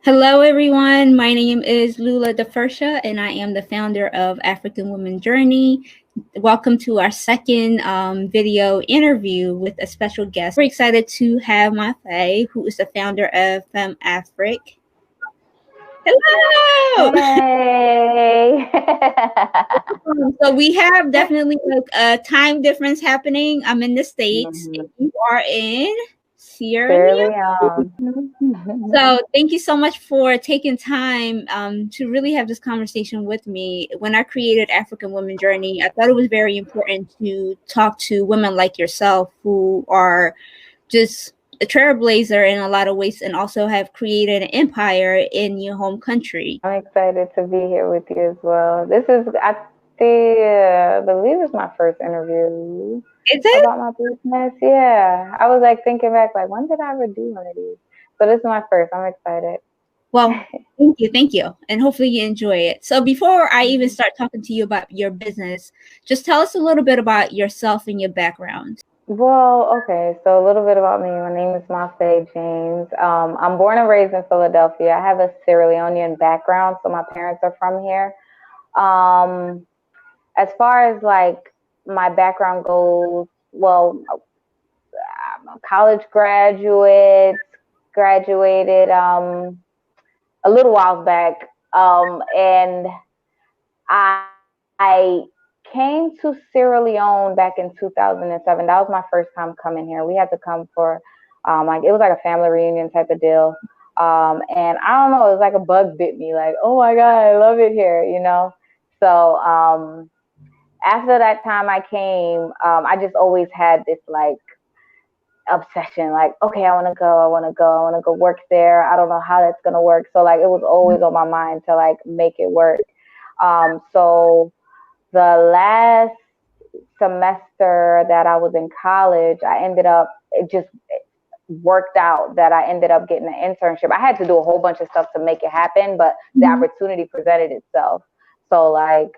Hello, everyone. My name is 𝘼𝙤𝙧𝙤 and I am the founder of African Women Journey. Welcome to our second video interview with a special guest. We're excited to have Mafei, who is the founder of FemAfric. Hello! Hey! So we have definitely a time difference happening. I'm in the States. You are in Sierra Leone. So thank you so much for taking time to really have this conversation with me. When I created African Women Journey, I thought it was very important to talk to women like yourself who are just a trailblazer in a lot of ways and also have created an empire in your home country. I'm excited to be here with you as well. This is, I believe it's my first interview about my business. Yeah. I was like thinking back, like, when did I ever do one of these? So this is my first. I'm excited. Well, thank you. And hopefully you enjoy it. So before I even start talking to you about your business, just tell us a little bit about yourself and your background. Well, okay, so a little bit about me. My name is Mafei James. I'm born and raised in Philadelphia. I have a Sierra Leonean background, so my parents are from here. As far as like my background goes, well, I'm a college graduate, graduated a little while back, and I came to Sierra Leone back in 2007. That was my first time coming here. We had to come for like it was like a family reunion type of deal. And I don't know, it was like a bug bit me, like, oh my God, I love it here, you know? So after that time I came, I just always had this like obsession, like, okay, I want to go work there. I don't know how that's going to work. So like, it was always on my mind to like make it work. So the last semester that I was in college, it just worked out that I ended up getting an internship. I had to do a whole bunch of stuff to make it happen, but the opportunity presented itself. So like,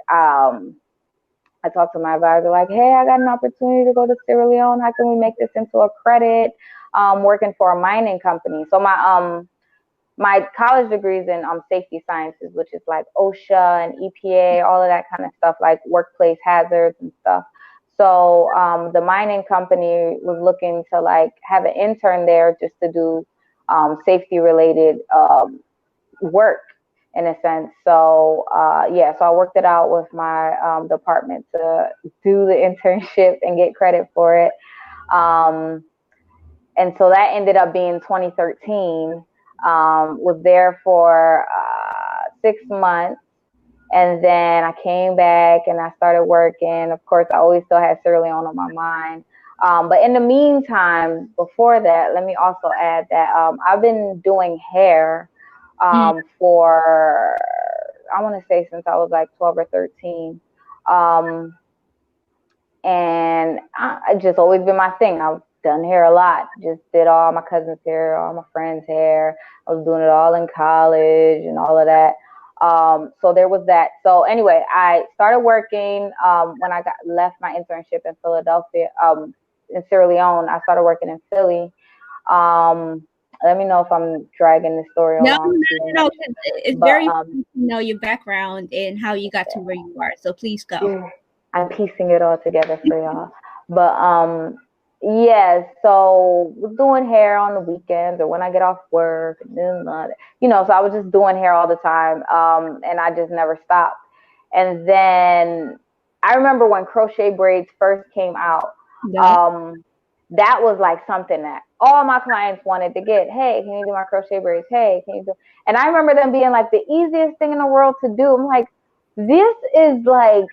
I talked to my advisor, like, hey, I got an opportunity to go to Sierra Leone. How can we make this into a credit? Working for a mining company. So my college degree is in safety sciences, which is like OSHA and EPA, all of that kind of stuff, like workplace hazards and stuff. So the mining company was looking to like have an intern there just to do safety related work in a sense. So yeah, so I worked it out with my department to do the internship and get credit for it. And so that ended up being 2013. Was there for 6 months. And then I came back and I started working. Of course, I always still had Sierra Leone on my mind. But in the meantime, before that, let me also add that I've been doing hair for, I want to say since I was like 12 or 13. And I just always been my thing. I've done hair a lot. Just did all my cousins' hair, all my friends' hair. I was doing it all in college and all of that. So there was that. So anyway, I started working when I left my internship in Philadelphia, in Sierra Leone. I started working in Philly. Let me know if I'm dragging the story along. No, it's very important to know your background and how you got to where you are. So please go. Yeah, I'm piecing it all together for y'all. But yeah, so was doing hair on the weekends or when I get off work, and then, you know, so I was just doing hair all the time, and I just never stopped. And then I remember when crochet braids first came out, that was like something that all my clients wanted to get. Hey, can you do my crochet braids? Hey, can you do? And I remember them being like the easiest thing in the world to do. I'm like, this is like,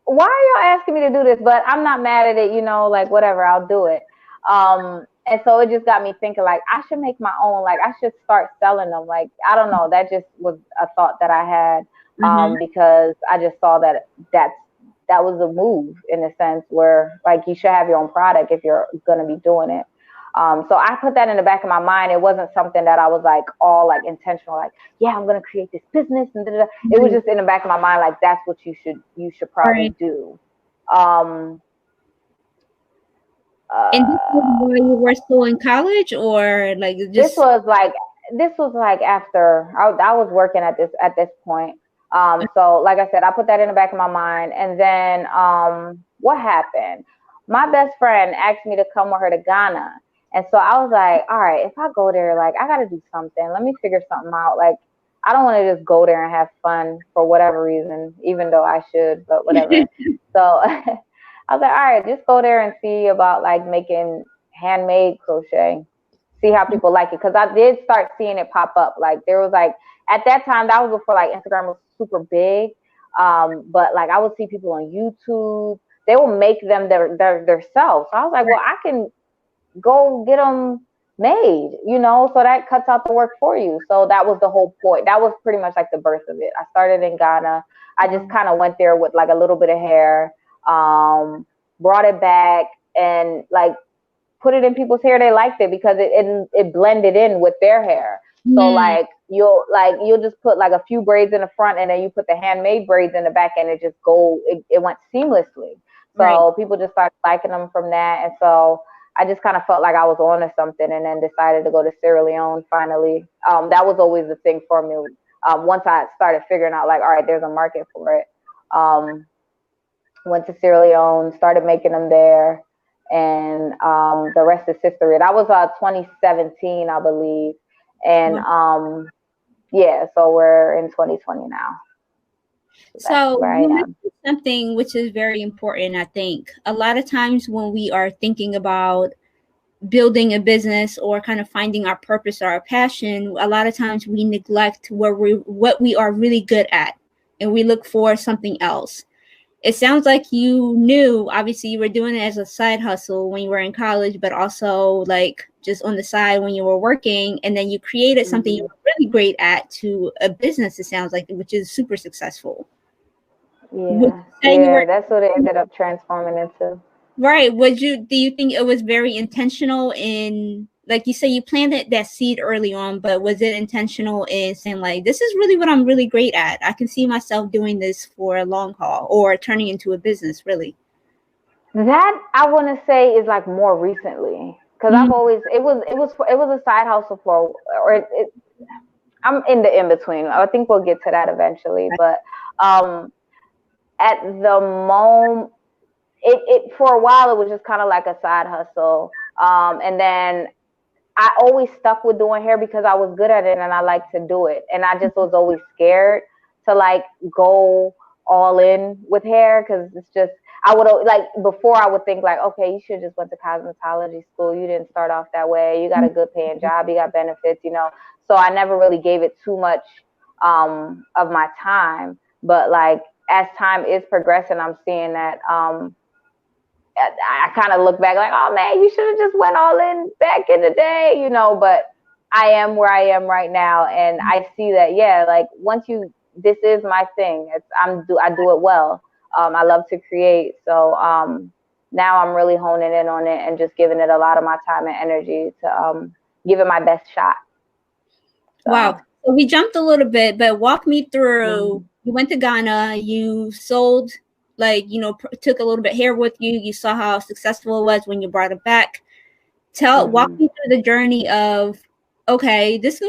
why are y'all asking me to do this? But I'm not mad at it, you know, like whatever, I'll do it. And so it just got me thinking like I should make my own, like I should start selling them. Like, I don't know, that just was a thought that I had because I just saw that was a move in a sense where like you should have your own product if you're going to be doing it. So I put that in the back of my mind. It wasn't something that I was like all like intentional, like, yeah, I'm going to create this business. And da-da-da. It was just in the back of my mind, like, that's what you should probably do. And this was while you were still in college, or like just? This was like this was like after I was working at this point. So like I said, I put that in the back of my mind. And then what happened? My best friend asked me to come with her to Ghana. And so I was like, all right, if I go there, like I gotta do something. Let me figure something out. Like I don't want to just go there and have fun for whatever reason, even though I should, but whatever. So I was like, all right, just go there and see about like making handmade crochet, see how people like it. Cause I did start seeing it pop up. Like there was like, at that time, that was before like Instagram was super big. But like I would see people on YouTube, they will make them themselves. So I was like, well, I can go get them made, so that cuts out the work for you. So that was the whole point. That was pretty much like the birth of it. I started in Ghana. I just kind of went there with like a little bit of hair, brought it back and like put it in people's hair. They liked it because it blended in with their hair. So like you'll just put like a few braids in the front and then you put the handmade braids in the back and it went seamlessly. So people just started liking them from that. And so I just kind of felt like I was on to something and then decided to go to Sierra Leone finally. That was always the thing for me. Once I started figuring out like, all right, there's a market for it. Went to Sierra Leone, started making them there. And the rest is history. That was 2017, I believe. And yeah, so we're in 2020 now. So you mentioned something which is very important, I think. A lot of times when we are thinking about building a business or kind of finding our purpose or our passion, a lot of times we neglect what we are really good at and we look for something else. It sounds like you knew, obviously you were doing it as a side hustle when you were in college, but also like just on the side when you were working, and then you created something you were really great at to a business, it sounds like, which is super successful. Yeah, that's what it ended up transforming into. Right. Do you think it was very intentional in, like you say, you planted that seed early on, but was it intentional in saying like, this is really what I'm really great at? I can see myself doing this for a long haul or turning into a business, really? That I want to say is like more recently. Cause I've always, it was a side hustle I'm in the in-between. I think we'll get to that eventually. But, at the moment, it for a while it was just kind of like a side hustle, and then I always stuck with doing hair because I was good at it and I liked to do it, and I just was always scared to like go all in with hair because it's just I would like before I would think like, okay, you should just went to cosmetology school, you didn't start off that way, you got a good paying job, you got benefits, so I never really gave it too much of my time. But like as time is progressing, I'm seeing that I kind of look back like, oh man, you should have just went all in back in the day, but I am where I am right now. And I see that, yeah, like this is my thing. I do it well. I love to create. So now I'm really honing in on it and just giving it a lot of my time and energy to give it my best shot. So. Wow. So we jumped a little bit, but walk me through, you went to Ghana, you sold, like, took a little bit hair with you. You saw how successful it was when you brought it back. Walk me through the journey of, okay, this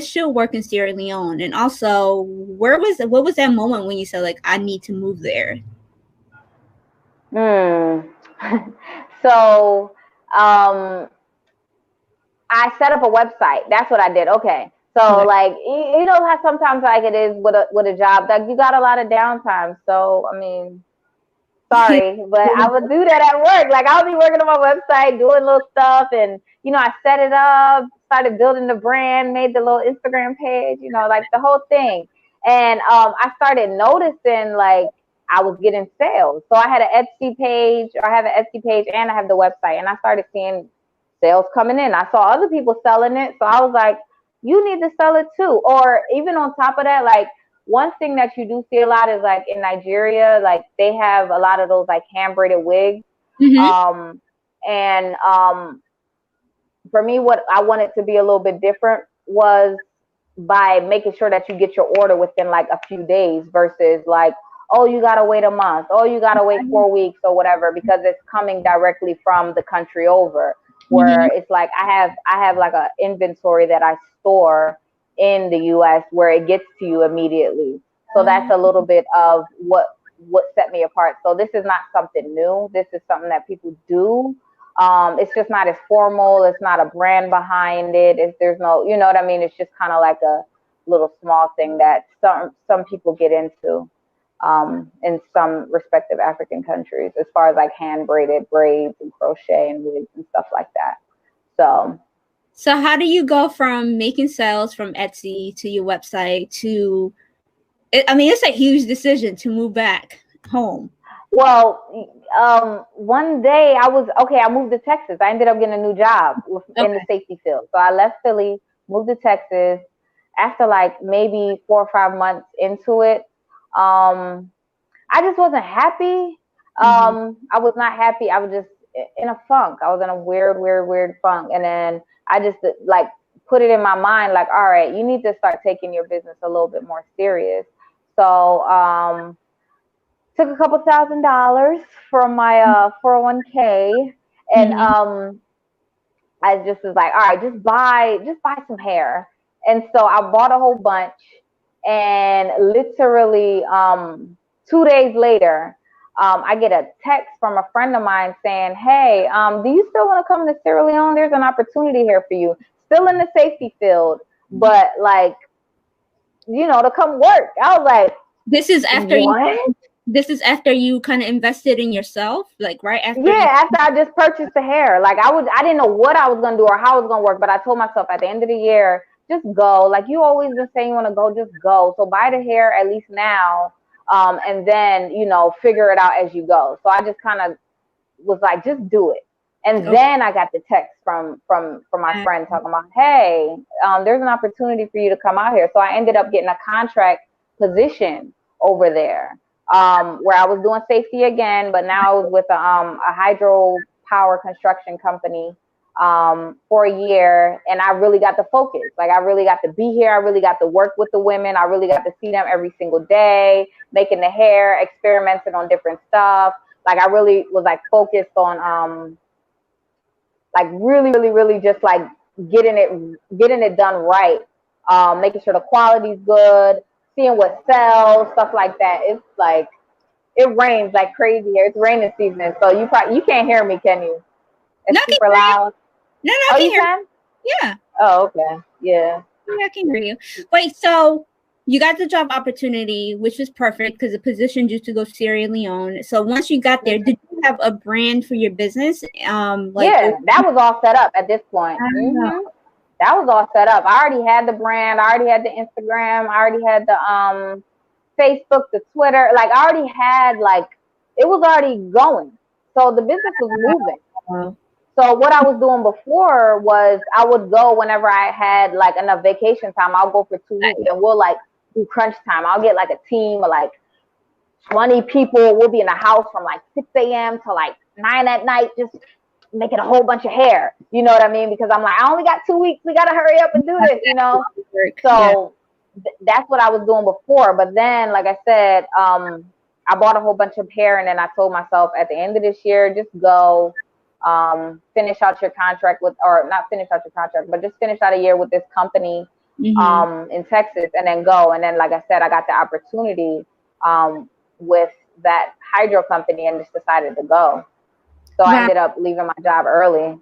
should work in Sierra Leone. And also, what was that moment when you said like, I need to move there? So, I set up a website. That's what I did. Okay. So like, how sometimes like it is with a job, like you got a lot of downtime. So, I mean, sorry, but I would do that at work. Like I would be working on my website, doing little stuff. And, I set it up, started building the brand, made the little Instagram page, like the whole thing. And I started noticing like I was getting sales. So I had an Etsy page, or I have an Etsy page and I have the website. And I started seeing sales coming in. I saw other people selling it. So I was like, you need to sell it too. Or even on top of that, like one thing that you do see a lot is like in Nigeria, like they have a lot of those like hand braided wigs. And for me, what I wanted to be a little bit different was by making sure that you get your order within like a few days versus like, oh, you got to wait a month. Oh, you got to wait 4 weeks or whatever, because it's coming directly from the country over. where it's like I have like a inventory that I store in the US where it gets to you immediately. So that's a little bit of what set me apart. So this is not something new. This is something that people do. It's just not as formal. It's not a brand behind it. There's no, you know what I mean? It's just kind of like a little small thing that some people get into in some respective African countries, as far as like hand braided braids and crochet and wigs and stuff like that. So how do you go from making sales from Etsy to your website to, I mean, it's a huge decision to move back home. Well, one day I moved to Texas. I ended up getting a new job in the safety field. So I left Philly, moved to Texas. After like maybe 4 or 5 months into it, I just wasn't happy. I was not happy. I was just in a funk. I was in a weird funk. And then I just like put it in my mind, like, all right, you need to start taking your business a little bit more serious. So, took a couple $1,000s from my 401k, and I just was like, all right, just buy some hair. And so I bought a whole bunch, and literally 2 days later, I get a text from a friend of mine saying, hey, do you still want to come to Sierra Leone? There's an opportunity here for you. Still in the safety field, but like, you know, to come work. I was like, this is after This is after you kind of invested in yourself, like right after. Yeah, after I just purchased the hair. Like I didn't know what I was gonna do or how it was gonna work, but I told myself at the end of the year, just go. Like you always been saying you want to go, just go. So buy the hair at least now, and then you know figure it out as you go. So I just kind of was like, just do it. And then I got the text from my friend talking about, hey, there's an opportunity for you to come out here. So I ended up getting a contract position over there. Where I was doing safety again, but now I was with a hydropower construction company for a year, and I really got to focus. Like I really got to be here. I really got to work with the women. I really got to see them every single day, making the hair, experimenting on different stuff. Like I really was like focused on like really just like getting it done right, making sure the quality's good, seeing what sells, stuff like that. It's like it rains like crazy here. It's raining season, so you can't hear me, can you? It's super loud. No, I can hear you. Yeah. Oh, okay. Yeah. I can hear you. Wait, so you got the job opportunity, which was perfect because it positioned you to go Sierra Leone. So once you got there, did you have a brand for your business? That was all set up at this point. That was all set up. I already had the brand. I already had the Instagram. I already had the Facebook, the Twitter. Like I already had it was already going. So the business was moving. So what I was doing before was I would go whenever I had like enough vacation time. I'll go for 2 weeks and we'll like do crunch time. I'll get like a team of like 20 people. We'll be in the house from like 6 a.m. to like 9 at night, just making a whole bunch of hair. You know what I mean? Because I'm like, I only got 2 weeks. We got to hurry up and do this, you know? So that's what I was doing before. But then, like I said, I bought a whole bunch of hair, and then I told myself at the end of this year, just go finish out your contract or not finish out your contract, but just finish out a year with this company in Texas, and then go. And then, like I said, I got the opportunity with that hydro company and just decided to go. So I ended up leaving my job early.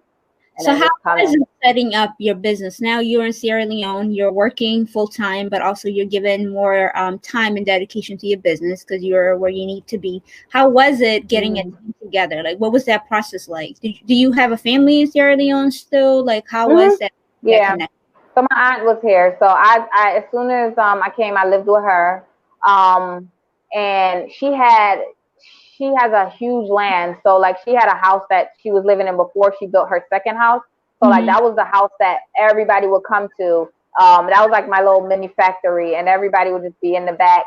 So how is it setting up your business? Now you're in Sierra Leone, you're working full time, but also you're given more time and dedication to your business because you're where you need to be. How was it getting it together? Like, what was that process like? Do you have a family in Sierra Leone still? Like, how was that? Yeah. So my aunt was here. So I as soon as I came, I lived with her. And she has a huge land. So like she had a house that she was living in before she built her second house. So like that was the house that everybody would come to. That was like my little mini factory, and everybody would just be in the back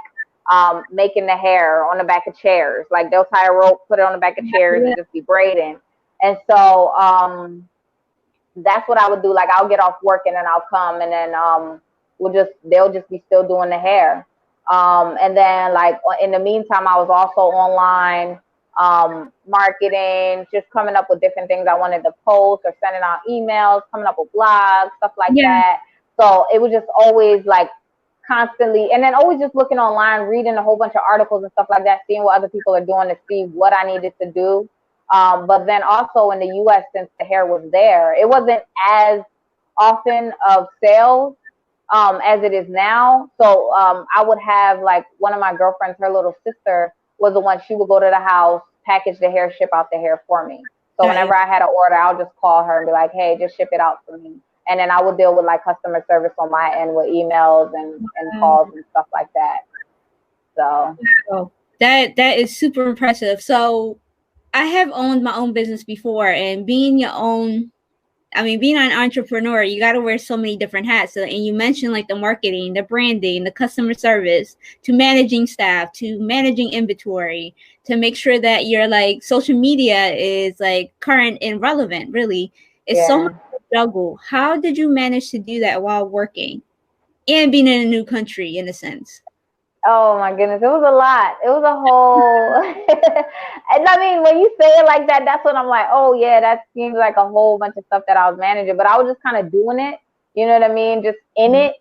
making the hair on the back of chairs. Like they'll tie a rope, put it on the back of chairs, and just be braiding. And so that's what I would do. Like I'll get off work and then I'll come, and then they'll just be still doing the hair. And then like in the meantime, I was also online marketing, just coming up with different things I wanted to post or sending out emails, coming up with blogs, stuff like that. So it was just always like constantly, and then always just looking online, reading a whole bunch of articles and stuff like that, seeing what other people are doing to see what I needed to do. But then also in the US, since the hair was there, it wasn't as often of sales as it is now. So I would have like one of my girlfriends, her little sister was the one, she would go to the house, package the hair, ship out the hair for me. So whenever I had an order, I'll just call her and be like, hey, just ship it out for me. And then I would deal with like customer service on my end with emails and calls and stuff like that. So that is super impressive. So I have owned my own business before, and being an entrepreneur, you got to wear so many different hats. So, and you mentioned like the marketing, the branding, the customer service, to managing staff, to managing inventory, to make sure that your like social media is like current and relevant. Really, it's so much to juggle. How did you manage to do that while working and being in a new country, in a sense? Oh my goodness, it was a lot. It was a whole, and I mean, when you say it like that, that's when I'm like, oh yeah, that seems like a whole bunch of stuff that I was managing. But I was just kind of doing it, you know what I mean? Just in it.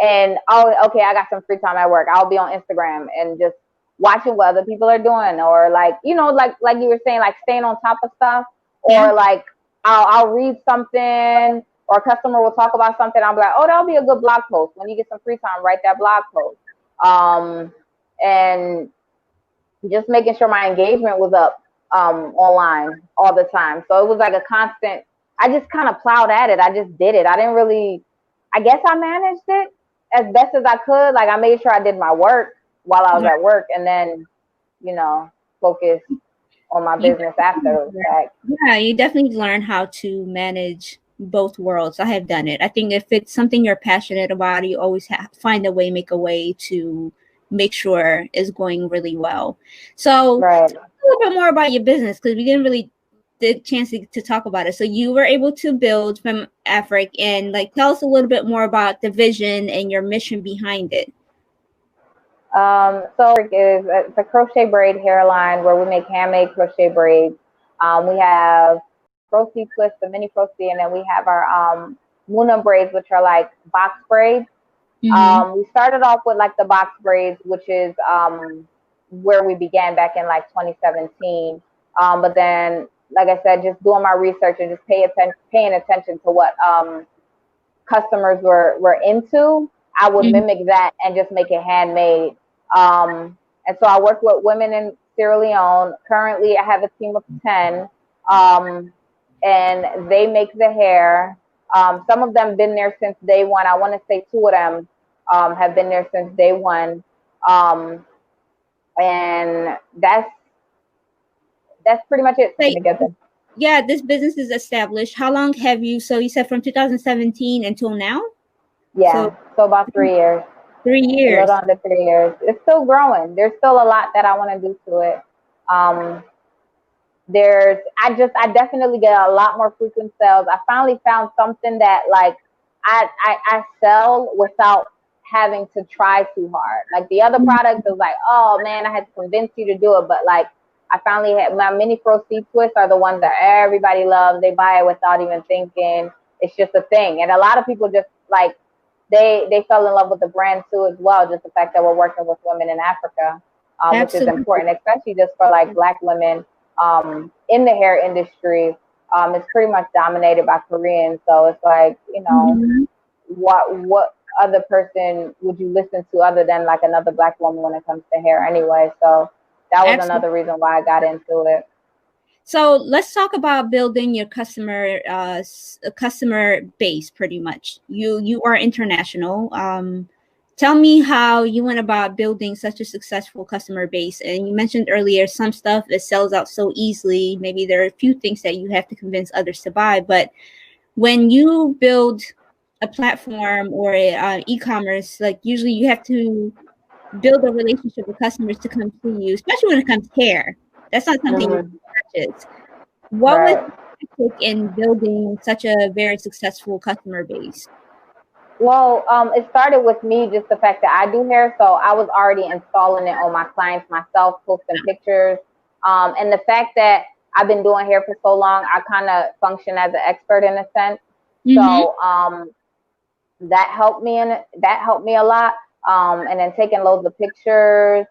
And oh, okay, I got some free time at work. I'll be on Instagram and just watching what other people are doing, or like, you know, like you were saying, like staying on top of stuff, or like I'll read something, or a customer will talk about something. I'll be like, oh, that'll be a good blog post. When you get some free time, write that blog post. And just making sure my engagement was up online all the time. So it was like a constant, I just kind of plowed at it. I just did it. I didn't really, I guess I managed it as best as I could. Like I made sure I did my work while I was at work, and then, you know, focus on my business after the fact. Yeah, you definitely learn how to manage both worlds. I have done it. I think if it's something you're passionate about, you always find a way, make a way to make sure it's going really well. So right. Talk a little bit more about your business, because we didn't really get a chance to talk about it. So you were able to build FemAfric, and like tell us a little bit more about the vision and your mission behind it. So it's a crochet braid hairline where we make handmade crochet braids. We have Procy twist, the mini Procy, and then we have our Muna braids, which are like box braids. We started off with like the box braids, which is where we began back in like 2017. But then, like I said, just doing my research and just paying attention to what customers were into, I would mimic that and just make it handmade. And so I work with women in Sierra Leone. Currently, I have a team of 10, and they make the hair. Some of them been there since day one. I want to say 2 of them have been there since day one. And that's pretty much it together. Yeah, this business is established. How long have you, so you said from 2017 until now? Yeah, so about 3 years. 3 years. A little under 3 years. It's still growing. There's still a lot that I want to do to it. I definitely get a lot more frequent sales. I finally found something that like I sell without having to try too hard. Like the other products was like, oh man, I had to convince you to do it. But like I finally had my mini Procy twists are the ones that everybody loves. They buy it without even thinking. It's just a thing. And a lot of people just like, they fell in love with the brand too as well. Just the fact that we're working with women in Africa, which is important, especially just for like Black women in the hair industry. It's pretty much dominated by Koreans. So it's like, you know, what other person would you listen to other than like another Black woman when it comes to hair anyway? So that was another reason why I got into it. So let's talk about building your customer base. Pretty much, you are international. Tell me how you went about building such a successful customer base. And you mentioned earlier some stuff that sells out so easily. Maybe there are a few things that you have to convince others to buy. But when you build a platform or e-commerce, like usually you have to build a relationship with customers to come to you, especially when it comes to hair. That's not something you purchase. What was it in building such a very successful customer base? Well, it started with me, just the fact that I do hair. So I was already installing it on my clients myself, posting pictures, And the fact that I've been doing hair for so long, I kind of function as an expert in a sense. So that helped me a lot. And then taking loads of pictures.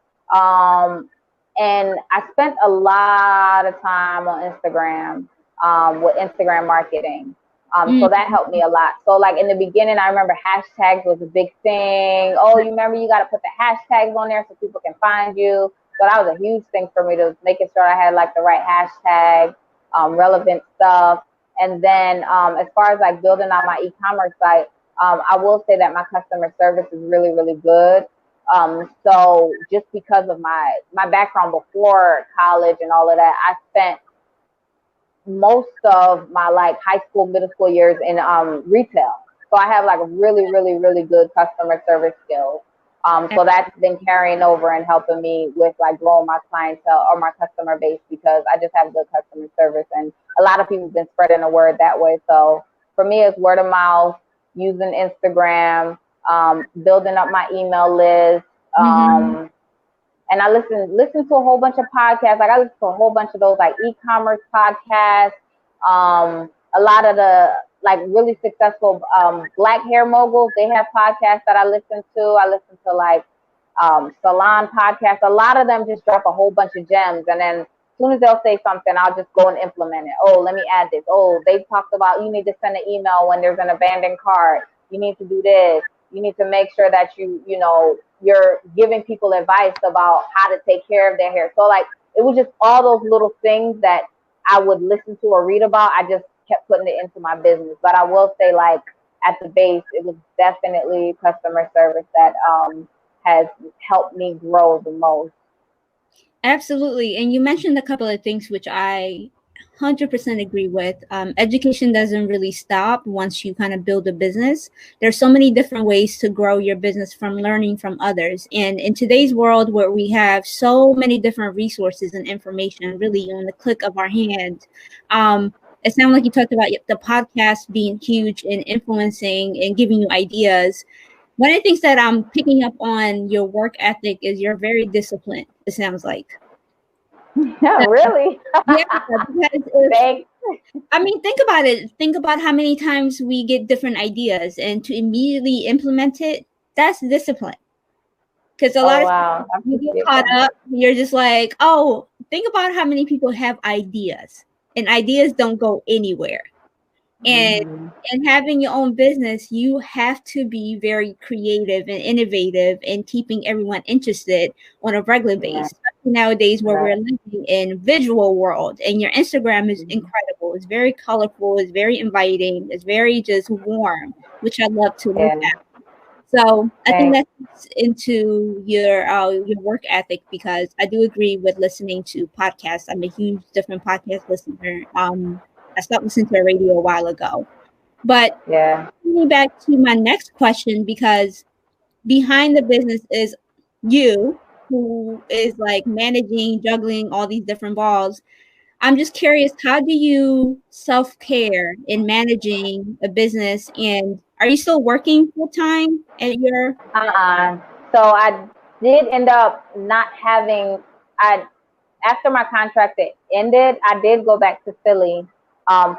And I spent a lot of time on Instagram with Instagram marketing. So that helped me a lot. So like in the beginning, I remember hashtags was a big thing. Oh, you remember you got to put the hashtags on there so people can find you. So that was a huge thing for me, to making sure I had like the right hashtag, relevant stuff. And then as far as like building out my e-commerce site, I will say that my customer service is really, really good. So just because of my background before college and all of that, I spent most of my like high school, middle school years in retail. So I have like really, really, really good customer service skills. So that's been carrying over and helping me with like growing my clientele or my customer base, because I just have good customer service, and a lot of people have been spreading the word that way. So for me, it's word of mouth, using Instagram, building up my email list. And I listen to a whole bunch of podcasts. Like I listen to a whole bunch of those like e-commerce podcasts. A lot of the like really successful black hair moguls, they have podcasts that I listen to. I listen to like salon podcasts. A lot of them just drop a whole bunch of gems, and then as soon as they'll say something, I'll just go and implement it. Oh, let me add this. Oh, they talked about you need to send an email when there's an abandoned cart. You need to do this. You need to make sure that you're giving people advice about how to take care of their hair. So like it was just all those little things that I would listen to or read about. I just kept putting it into my business. But I will say, like at the base, it was definitely customer service that has helped me grow the most. Absolutely. And you mentioned a couple of things which I 100% agree with. Education doesn't really stop once you kind of build a business. There's so many different ways to grow your business from learning from others. And in today's world where we have so many different resources and information really on the click of our hand, it sounds like you talked about the podcast being huge in influencing and giving you ideas. One of the things that I'm picking up on your work ethic is you're very disciplined, it sounds like. Yeah, really? Yeah, because I mean, think about it. Think about how many times we get different ideas, and to immediately implement it, that's discipline. Because a lot of times you get caught up, you're just like, oh, think about how many people have ideas, and ideas don't go anywhere. And having your own business, you have to be very creative and innovative and keeping everyone interested on a regular basis. Especially nowadays where we're living in visual world, and your Instagram is incredible. It's very colorful. It's very inviting. It's very just warm, which I love to look at. So I think that's into your work ethic, because I do agree with listening to podcasts. I'm a huge different podcast listener. I stopped listening to the radio a while ago. But coming back to my next question, because behind the business is you, who is like managing, juggling all these different balls. I'm just curious, how do you self-care in managing a business? And are you still working full-time at your... So I did end up not having... After my contract ended, I did go back to Philly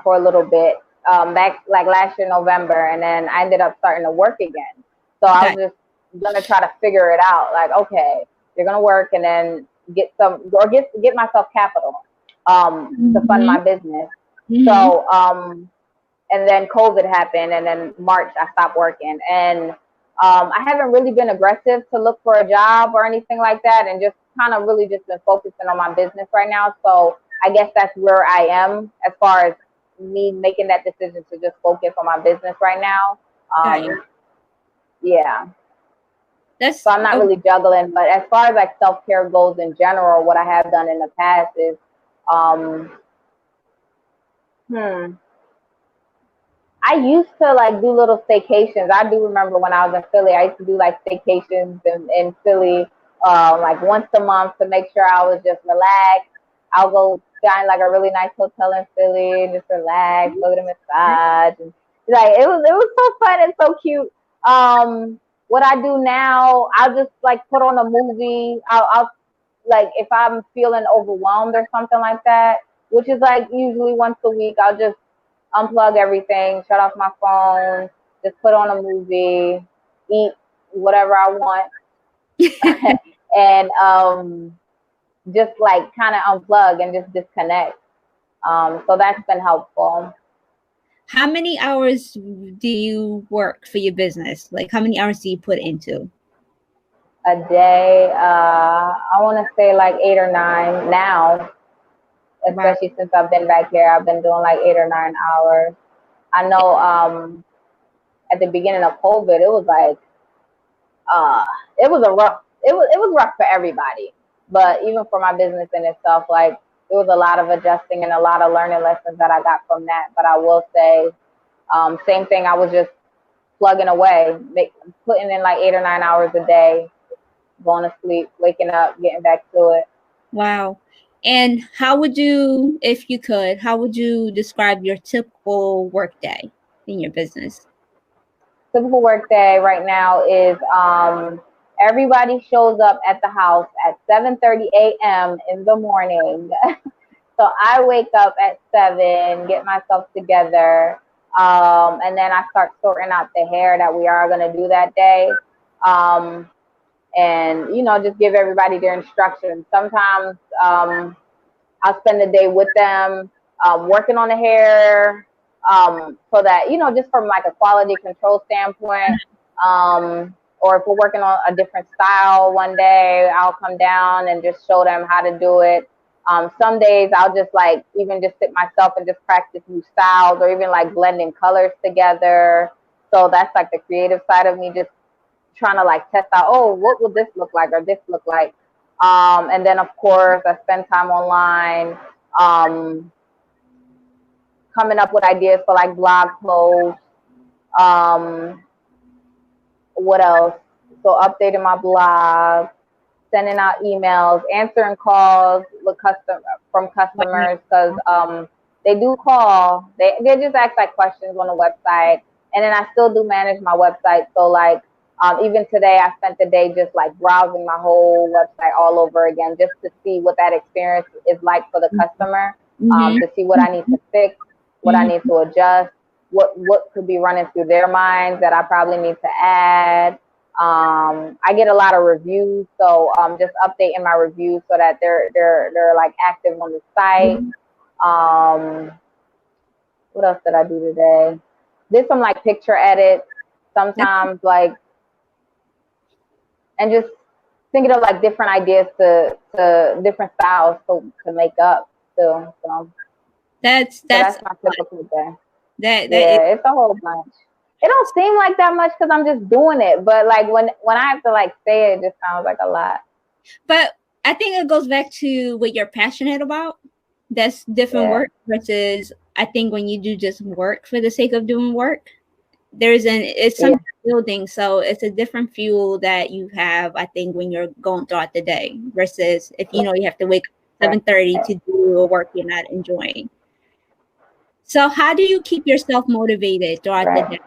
for a little bit, back like last year, November, and then I ended up starting to work again. So I was just gonna try to figure it out. Like, okay, you're gonna work and then get myself capital to fund my business. So and then COVID happened, and then March I stopped working, and I haven't really been aggressive to look for a job or anything like that, and just kind of really just been focusing on my business right now. So I guess that's where I am as far as me making that decision to just focus on my business right now. So I'm not really juggling, but as far as like self-care goes in general, what I have done in the past is, I used to like do little staycations. I do remember when I was in Philly, I used to do like staycations in Philly, like once a month, to make sure I was just relaxed. I'll go find like a really nice hotel in Philly and just relax, go to the massage. And, like it was so fun and so cute. What I do now, I'll just like put on a movie. I'll like if I'm feeling overwhelmed or something like that, which is like usually once a week, I'll just unplug everything, shut off my phone, just put on a movie, eat whatever I want, and just like kind of unplug and just disconnect. So that's been helpful. How many hours do you work for your business? Like, how many hours do you put into a day? I want to say like 8 or 9 now, wow. especially since I've been back here. I've been doing like 8 or 9 hours. I know at the beginning of COVID, it was like it was a rough. It was rough for everybody, but even for my business in itself, like it was a lot of adjusting and a lot of learning lessons that I got from that. But I will say, same thing. I was just plugging away, putting in like 8 or 9 hours a day, going to sleep, waking up, getting back to it. Wow. And how would you, if you could, how would you describe your typical work day in your business? Typical work day right now is everybody shows up at the house at 7:30 a.m. in the morning. So I wake up at 7, get myself together, and then I start sorting out the hair that we are going to do that day. And, just give everybody their instructions. Sometimes I'll spend the day with them, working on the hair, so that, just from like a quality control standpoint, or if we're working on a different style one day, I'll come down and just show them how to do it. Some days I'll just like even just sit myself and just practice new styles or even like blending colors together. So that's like the creative side of me, just trying to like test out, oh, what would this look like or this look like? And then of course I spend time online, coming up with ideas for like blog posts. Um, what else? So updating my blog, sending out emails, answering calls with from customers, because they do call. They just ask like questions on the website, and then I still do manage my website. So like even today, I spent the day just like browsing my whole website all over again, just to see what that experience is like for the customer, to see what I need to fix, what I need to adjust, what could be running through their minds that I probably need to add. I get a lot of reviews, so just updating my reviews so that they're like active on the site. What else did I do today? Did some like picture edits sometimes, like, and just thinking of like different ideas to different styles to make up too. So that's my typical day. It's a whole bunch. It don't seem like that much because I'm just doing it, but like when I have to like say it, just sounds like a lot. But I think it goes back to what you're passionate about. That's different work versus I think when you do just work for the sake of doing work, it's some building, so it's a different fuel that you have. I think when you're going throughout the day versus if you have to wake up 7:30 to do a work you're not enjoying. So how do you keep yourself motivated throughout the day?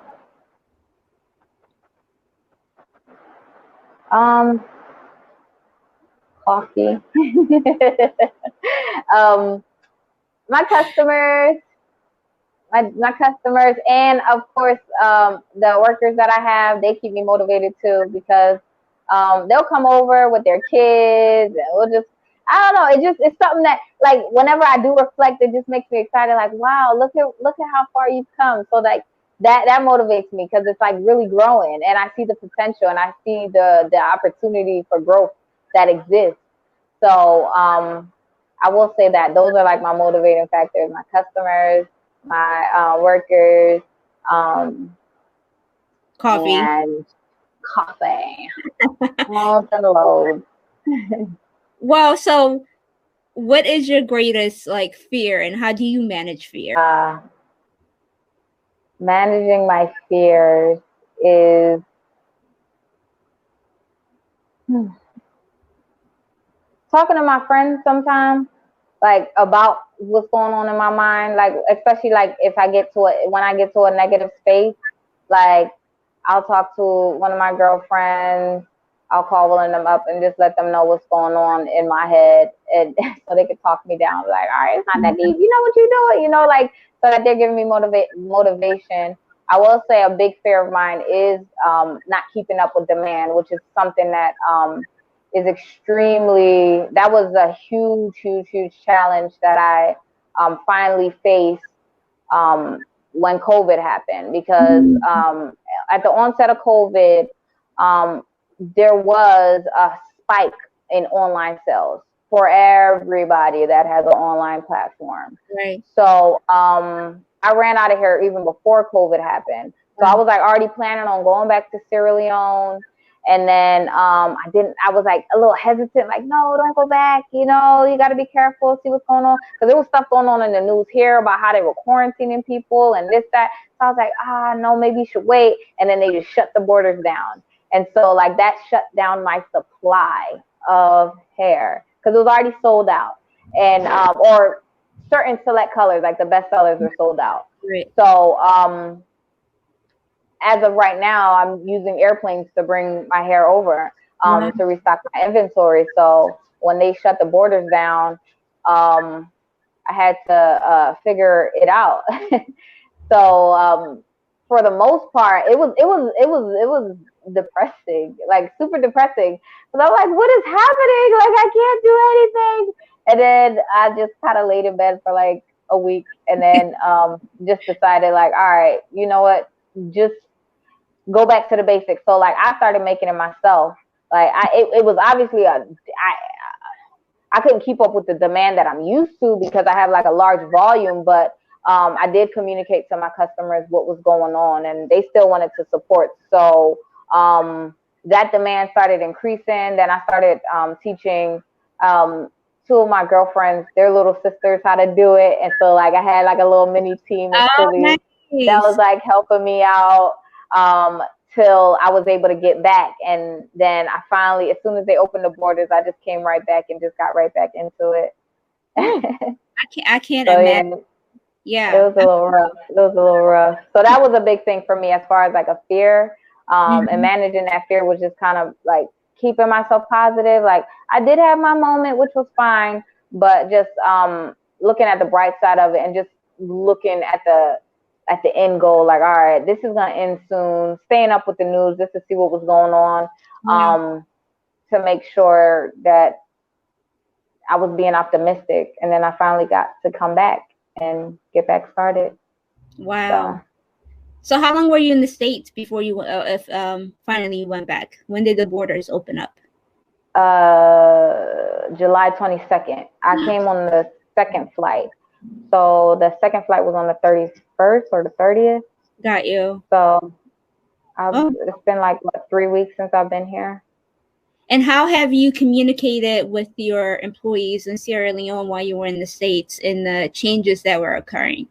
Coffee. My customers, and of course the workers that I have, they keep me motivated too, because they'll come over with their kids and we'll just, I don't know, it's something that like whenever I do reflect, it just makes me excited, like, wow, look at how far you've come. So like that motivates me, because it's like really growing, and I see the potential and I see the opportunity for growth that exists. So I will say that those are like my motivating factors: my customers, my workers, coffee, and coffee. Loads and loads. Well, so what is your greatest like fear, and how do you manage fear? Managing my fears is talking to my friends sometimes, like about what's going on in my mind, like especially like if when I get to a negative space, like I'll talk to one of my girlfriends, I'll call one of them up and just let them know what's going on in my head, and so they can talk me down. Like, all right, it's not that deep. You know what you're doing. You know, like, so that they're giving me motivation. I will say a big fear of mine is not keeping up with demand, which is something that is extremely. That was a huge challenge that I finally faced when COVID happened, because at the onset of COVID, there was a spike in online sales for everybody that has an online platform. Right. So I ran out of here even before COVID happened. So I was like already planning on going back to Sierra Leone. And then I was like a little hesitant, like, no, don't go back. You know, you got to be careful, see what's going on. Because there was stuff going on in the news here about how they were quarantining people and this, that. So I was like, no, maybe you should wait. And then they just shut the borders down. And so like that shut down my supply of hair because it was already sold out. And, or certain select colors, like the best sellers were sold out. Right. So, as of right now, I'm using airplanes to bring my hair over to restock my inventory. So when they shut the borders down, I had to figure it out. So for the most part, it was depressing, like super depressing. Because I'm like, what is happening? Like I can't do anything. And then I just kind of laid in bed for like a week, and then just decided like, all right, you know what, just go back to the basics. So like I started making it myself. Like it was obviously I couldn't keep up with the demand that I'm used to because I have like a large volume, but I did communicate to my customers what was going on, and they still wanted to support. So that demand started increasing. Then I started teaching two of my girlfriends, their little sisters, how to do it. And so like I had like a little mini team of Phillies that was like helping me out till I was able to get back. And then I finally, as soon as they opened the borders, I just came right back and just got right back into it. I can't imagine. Yeah. It was a little rough. So that was a big thing for me as far as like a fear. And managing that fear was just kind of like keeping myself positive. Like I did have my moment, which was fine, but just looking at the bright side of it and just looking at the end goal, like, all right, this is gonna end soon. Staying up with the news just to see what was going on, to make sure that I was being optimistic. And then I finally got to come back and get back started. Wow. So how long were you in the States before you finally you went back? When did the borders open up? July 22nd. I came on the second flight. So the second flight was on the 31st or the 30th. Got you. So it's been like, what, 3 weeks since I've been here. And how have you communicated with your employees in Sierra Leone while you were in the States and the changes that were occurring?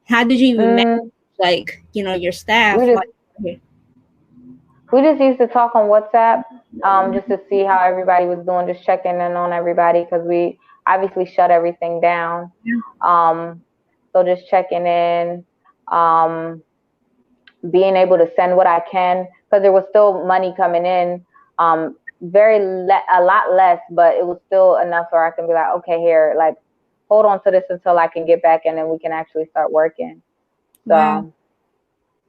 How did you even manage, like, your staff? We just used to talk on WhatsApp just to see how everybody was doing, just checking in on everybody because we obviously shut everything down. So just checking in, being able to send what I can because there was still money coming in. A lot less, but it was still enough where I can be like, okay, here, like, hold on to this until I can get back, and then we can actually start working. So,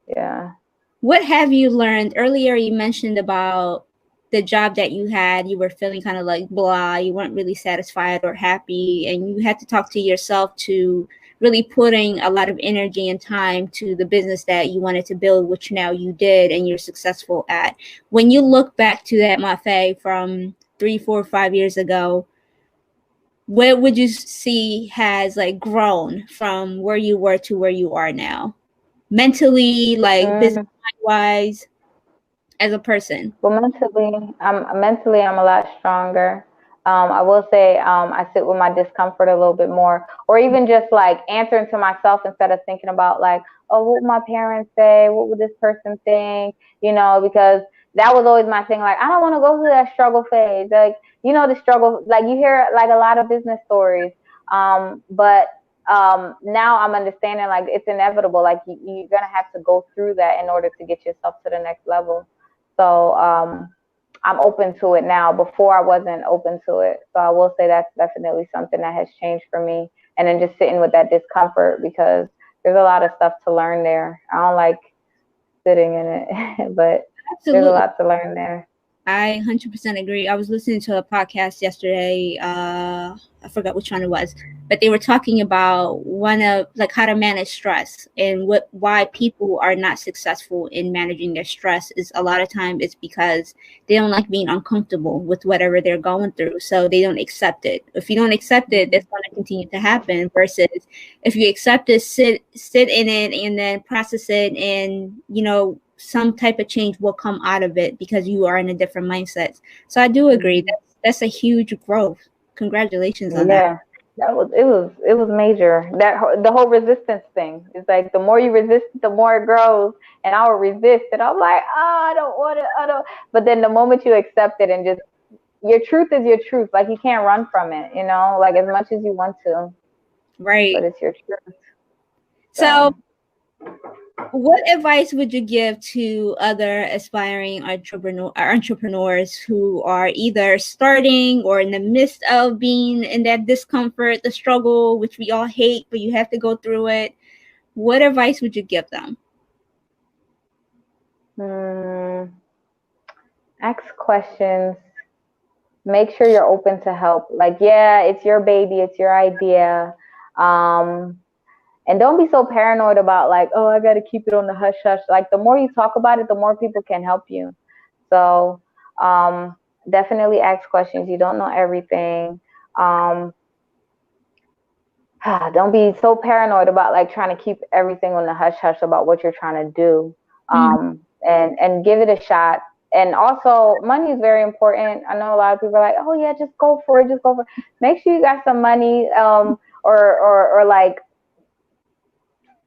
yeah. What have you learned? Earlier, you mentioned about the job that you had. You were feeling kind of like blah. You weren't really satisfied or happy, and you had to talk to yourself to really putting a lot of energy and time to the business that you wanted to build, which now you did and you're successful at. When you look back to that Mafei from 3, 4, 5 years ago, where would you see has like grown from where you were to where you are now? Mentally, like business wise, as a person? Well, mentally, I'm a lot stronger. I will say I sit with my discomfort a little bit more, or even just like answering to myself instead of thinking about like, oh, what would my parents say? What would this person think? Because that was always my thing. Like, I don't want to go through that struggle phase. Like, the struggle, like you hear like a lot of business stories. But now I'm understanding like it's inevitable. Like you're going to have to go through that in order to get yourself to the next level. So I'm open to it now. Before I wasn't open to it. So I will say that's definitely something that has changed for me. And then just sitting with that discomfort, because there's a lot of stuff to learn there. I don't like sitting in it, but there's a lot to learn there. I 100% agree. I was listening to a podcast yesterday. I forgot which one it was, but they were talking about how to manage stress, and why people are not successful in managing their stress is a lot of time it's because they don't like being uncomfortable with whatever they're going through. So they don't accept it. If you don't accept it, that's going to continue to happen, versus if you accept it, sit in it and then process it, and, some type of change will come out of it because you are in a different mindset. So I do agree that's a huge growth. Congratulations on that. Yeah, it was major. The whole resistance thing. It's like the more you resist, the more it grows. And I would resist, and I'm like, I don't want it. I don't. But then the moment you accept it and just, your truth is your truth. Like, you can't run from it. Like, as much as you want to. Right. But it's your truth. So what advice would you give to other aspiring entrepreneurs who are either starting or in the midst of being in that discomfort, the struggle, which we all hate, but you have to go through it? What advice would you give them? Ask questions. Make sure you're open to help. Like, yeah, it's your baby, it's your idea. And don't be so paranoid about, like, oh, I got to keep it on the hush hush. Like, the more you talk about it, the more people can help you. So definitely ask questions. You don't know everything. Don't be so paranoid about, like, trying to keep everything on the hush hush about what you're trying to do. And give it a shot. And also, money is very important. I know a lot of people are like, oh yeah, just go for it, just go for it. Make sure you got some money, or like,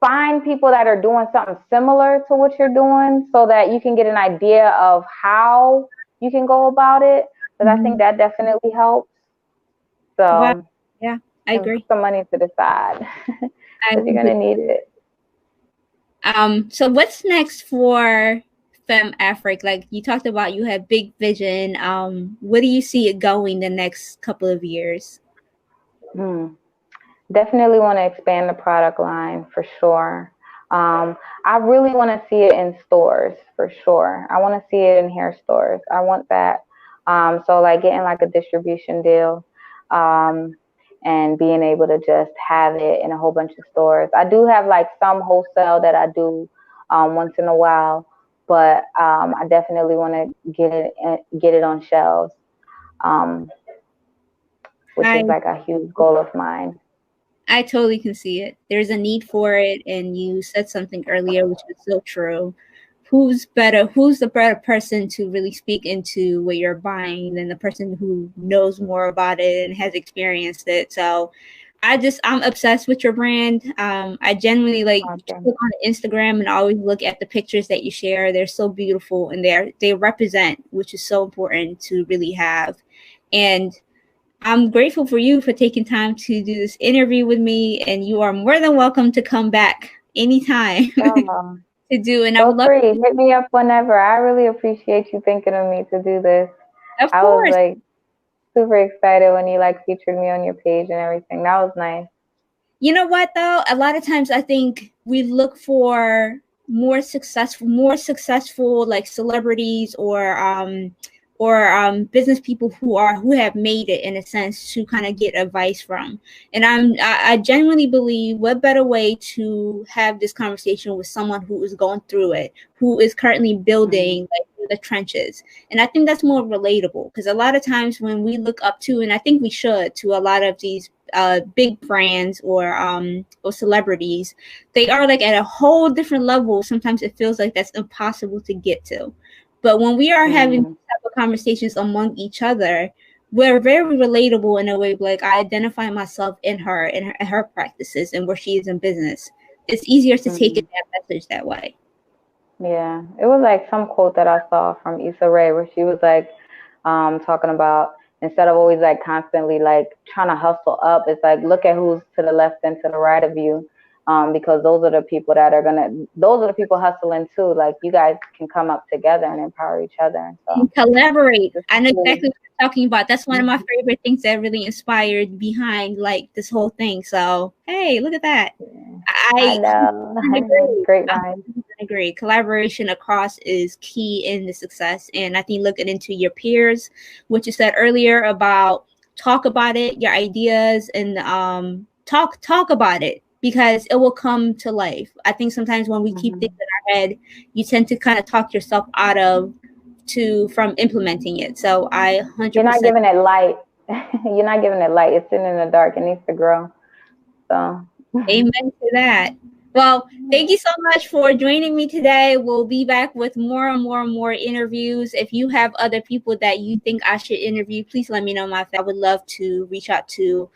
find people that are doing something similar to what you're doing, so that you can get an idea of how you can go about it. Because I think that definitely helps. So well, yeah, I agree. Put some money to the side, because you're gonna need it. So what's next for FemAfric? Like, you talked about, you have big vision. Where do you see it going the next couple of years? Definitely want to expand the product line, for sure. I really want to see it in stores, for sure. I want to see it in hair stores. I want that. So, like, getting like a distribution deal, and being able to just have it in a whole bunch of stores. I do have like some wholesale that I do once in a while, but I definitely want to get it on shelves, which is like a huge goal of mine. I totally can see it. There's a need for it, and you said something earlier which is so true. Who's the better person to really speak into what you're buying than the person who knows more about it and has experienced it? So I'm obsessed with your brand. I genuinely look on Instagram and always look at the pictures that you share. They're so beautiful, and they represent, which is so important to really have. And I'm grateful for you for taking time to do this interview with me, and you are more than welcome to come back anytime to do. And I would love to hit me up whenever. I really appreciate you thinking of me to do this. Of course. I was like super excited when you like featured me on your page and everything. That was nice. You know what though? A lot of times I think we look for more successful like celebrities or business people who have made it, in a sense, to kind of get advice from. And I genuinely believe, what better way to have this conversation with someone who is going through it, who is currently building like the trenches. And I think that's more relatable, because a lot of times when we look up to, and I think we should, to a lot of these big brands or celebrities, they are like at a whole different level. Sometimes it feels like that's impossible to get to. But when we are having these type of conversations among each other, we're very relatable in a way. Like, I identify myself in her and her practices and where she is in business. It's easier to take in that message that way. Yeah, it was like some quote that I saw from Issa Rae, where she was like talking about, instead of always like constantly like trying to hustle up, it's like, look at who's to the left and to the right of you. because those are the people that are those are the people hustling too. Like, you guys can come up together and empower each other. So and collaborate. I know exactly what you're talking about. That's one of my favorite things that really inspired behind like this whole thing. So hey, look at that. I know. Agree. Great minds. I agree. Collaboration across is key in the success. And I think looking into your peers, what you said earlier about talk about it, your ideas, and talk about it, because it will come to life. I think sometimes when we keep things in our head, you tend to kind of talk yourself out of from implementing it. So I 100%. You're not giving it light. You're not giving it light. It's sitting in the dark. It needs to grow. So amen to that. Well, thank you so much for joining me today. We'll be back with more and more interviews. If you have other people that you think I should interview, please let me know. I would love to reach out to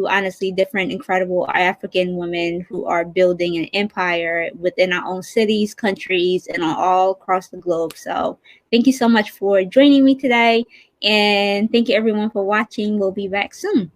honestly different incredible African women who are building an empire within our own cities, countries, and all across the globe. So thank you so much for joining me today. And thank you everyone for watching. We'll be back soon.